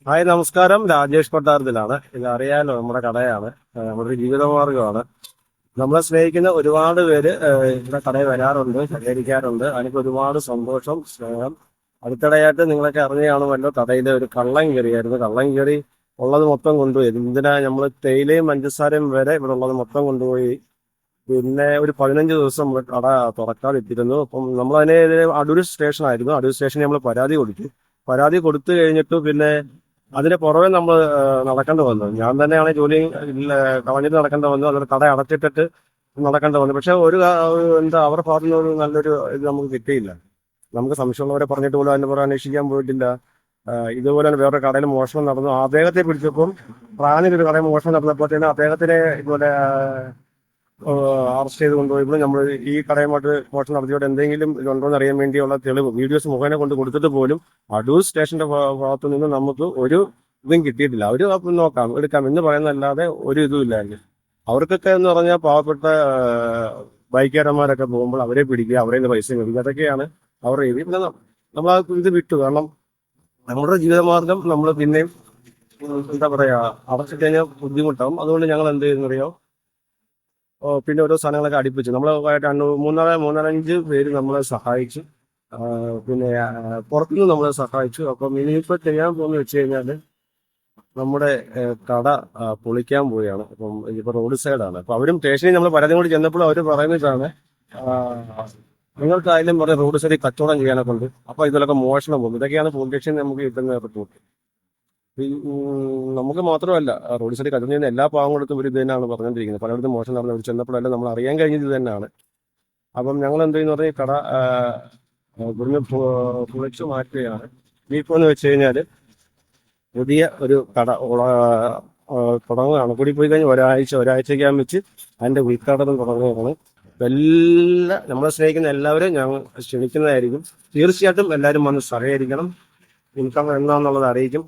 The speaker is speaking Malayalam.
ഹായ് നമസ്കാരം. രാജേഷ് കൊട്ടാരത്തിലാണ്. ഇത് അറിയാലോ, നമ്മുടെ കടയാണ്. നമ്മുടെ ഒരു ജീവിതമാർഗ്ഗമാണ്. നമ്മളെ സ്നേഹിക്കുന്ന ഒരുപാട് പേര് ഇവിടെ കടയിൽ വരാറുണ്ട്, സഹകരിക്കാറുണ്ട്. അതിനൊക്കെ ഒരുപാട് സന്തോഷം, സ്നേഹം. അടുത്തിടെയായിട്ട് നിങ്ങളൊക്കെ അറിഞ്ഞു കാണുമല്ലോ, കടയിൽ ഒരു കള്ളൻ കയറിയായിരുന്നു. കള്ളൻ കയറി ഉള്ളത് മൊത്തം കൊണ്ടുപോയി. എന്തിനാ, നമ്മൾ തേയിലയും പഞ്ചസാരയും വരെ ഇവിടെ ഉള്ളത് മൊത്തം കൊണ്ടുപോയി. പിന്നെ ഒരു 15 ദിവസം നമ്മൾ കട തുറക്കാതിട്ടിരുന്നു. അപ്പം നമ്മളതിനെതിരെ അടൂർ സ്റ്റേഷനായിരുന്നു. അടൂർ സ്റ്റേഷനിൽ നമ്മൾ പരാതി കൊടുത്തു. പരാതി കൊടുത്തു കഴിഞ്ഞിട്ട് പിന്നെ അതിന്റെ പുറമെ നമ്മൾ നടക്കേണ്ടി വന്നു. ഞാൻ തന്നെയാണ് ജോലി കളഞ്ഞിട്ട് നടക്കേണ്ടി വന്നു. അതൊരു കട അടച്ചിട്ടിട്ട് നടക്കേണ്ടി വന്നു. പക്ഷെ എന്താ, അവരുടെ ഭാഗത്തു നിന്ന് ഒരു നല്ലൊരു ഇത് നമുക്ക് കിട്ടിയില്ല. നമുക്ക് സംശയമുള്ളവരെ പറഞ്ഞിട്ട് പോലും അതിന്റെ പുറകെ അന്വേഷിക്കാൻ പോയിട്ടില്ല. ഇതുപോലെ വേറൊരു കടയിൽ മോഷണം നടന്നു. അദ്ദേഹത്തെ പിടിച്ചപ്പം റാന്നിലൊരു കടയിൽ മോഷണം നടന്നപ്പോഴത്തേനും അദ്ദേഹത്തിനെ ഇതുപോലെ അറസ്റ്റ് ചെയ്ത് കൊണ്ടുപോയപ്പോൾ നമ്മൾ ഈ കടയുമായിട്ട് മോഷണം നടത്തിയോടെ എന്തെങ്കിലും ഇതുണ്ടോ എന്ന് അറിയാൻ വേണ്ടിയുള്ള തെളിവ് വീഡിയോസ് മുഖേന കൊണ്ട് കൊടുത്തിട്ട് പോലും അടൂർ സ്റ്റേഷന്റെ ഭാഗത്തു നിന്ന് നമുക്ക് ഒരു ഇതും കിട്ടിയിട്ടില്ല. അവര് നോക്കാം എടുക്കാം എന്ന് പറയുന്നതല്ലാതെ ഒരു ഇതും ഇല്ലായിരുന്നു. അവർക്കൊക്കെ എന്ന് പറഞ്ഞാൽ പാവപ്പെട്ട ബൈക്കുകാരന്മാരൊക്കെ പോകുമ്പോൾ അവരെ പിടിക്കുക, അവരെ നിന്ന് പൈസ മേടിക്കുക, അതൊക്കെയാണ് അവരുടെ രീതി. പിന്നെ നമ്മൾ ആ ഇത് വിട്ടു. കാരണം നമ്മുടെ ജീവിതമാർഗം നമ്മൾ പിന്നെയും എന്താ പറയാ, അടച്ചിട്ട് കഴിഞ്ഞാൽ ബുദ്ധിമുട്ടാവും. അതുകൊണ്ട് ഞങ്ങൾ എന്ത് ചെയ്യുന്നറിയോ, പിന്നെ ഓരോ സാധനങ്ങളൊക്കെ അടുപ്പിച്ചു. നമ്മൾ മൂന്നാലഞ്ച് പേര് നമ്മളെ സഹായിച്ചു. പിന്നെ പുറത്തുനിന്ന് നമ്മളെ സഹായിച്ചു. അപ്പം ഇനിയിപ്പോൾ ചെയ്യാൻ പോകുന്ന വെച്ച് കഴിഞ്ഞാൽ നമ്മുടെ കട പൊളിക്കാൻ പോവുകയാണ്. അപ്പം ഇനിയിപ്പോൾ റോഡ് സൈഡാണ്. അപ്പം അവരും സ്റ്റേഷനിൽ നമ്മൾ പരാതി കൂടി ചെന്നപ്പോൾ അവർ പറയുന്നതാണ്, നിങ്ങൾക്കായാലും പറഞ്ഞ റോഡ് സൈഡിൽ കച്ചവടം ചെയ്യാനൊക്കെ ഉണ്ട്, അപ്പോൾ ഇതിലൊക്കെ മോഷണം പോകും. ഇതൊക്കെയാണ് പോലീസ് സ്റ്റേഷനിൽ നമുക്ക് കിട്ടുന്ന റിപ്പോർട്ട്. നമുക്ക് മാത്രമല്ല, റോഡ് സൈഡിൽ കടന്നു ചെയ്യുന്ന എല്ലാ പാവങ്ങളടുത്തും ഒരു ഇത് തന്നെയാണ് പറഞ്ഞുകൊണ്ടിരിക്കുന്നത്. പലയിടത്തും മോശം നടന്നു. അവർ ചെന്നപ്പോഴെല്ലാം നമ്മൾ അറിയാൻ കഴിഞ്ഞത് ഇത് തന്നെയാണ്. അപ്പം ഞങ്ങൾ എന്ത് ചെയ്യുന്ന പറഞ്ഞാൽ കട ഇവിടുന്ന് പൊളിച്ചു മാറ്റുകയാണ്. ഇനിയിപ്പോൾ എന്ന് വെച്ച് കഴിഞ്ഞാൽ പുതിയ ഒരു കട തുടങ്ങുകയാണ്. കൂടി പോയി കഴിഞ്ഞാൽ ഒരാഴ്ചയ്ക്കകം വെച്ച് അതിൻ്റെ ഉദ്ഘാടനം തുടങ്ങുകയാണ്. നമ്മളെ സ്നേഹിക്കുന്ന എല്ലാവരും ഞങ്ങൾ ക്ഷണിക്കുന്നതായിരിക്കും. തീർച്ചയായിട്ടും എല്ലാവരും വന്ന് സഹകരിക്കണം. ഇൻകം എന്താണെന്നുള്ളത് അറിയിക്കും.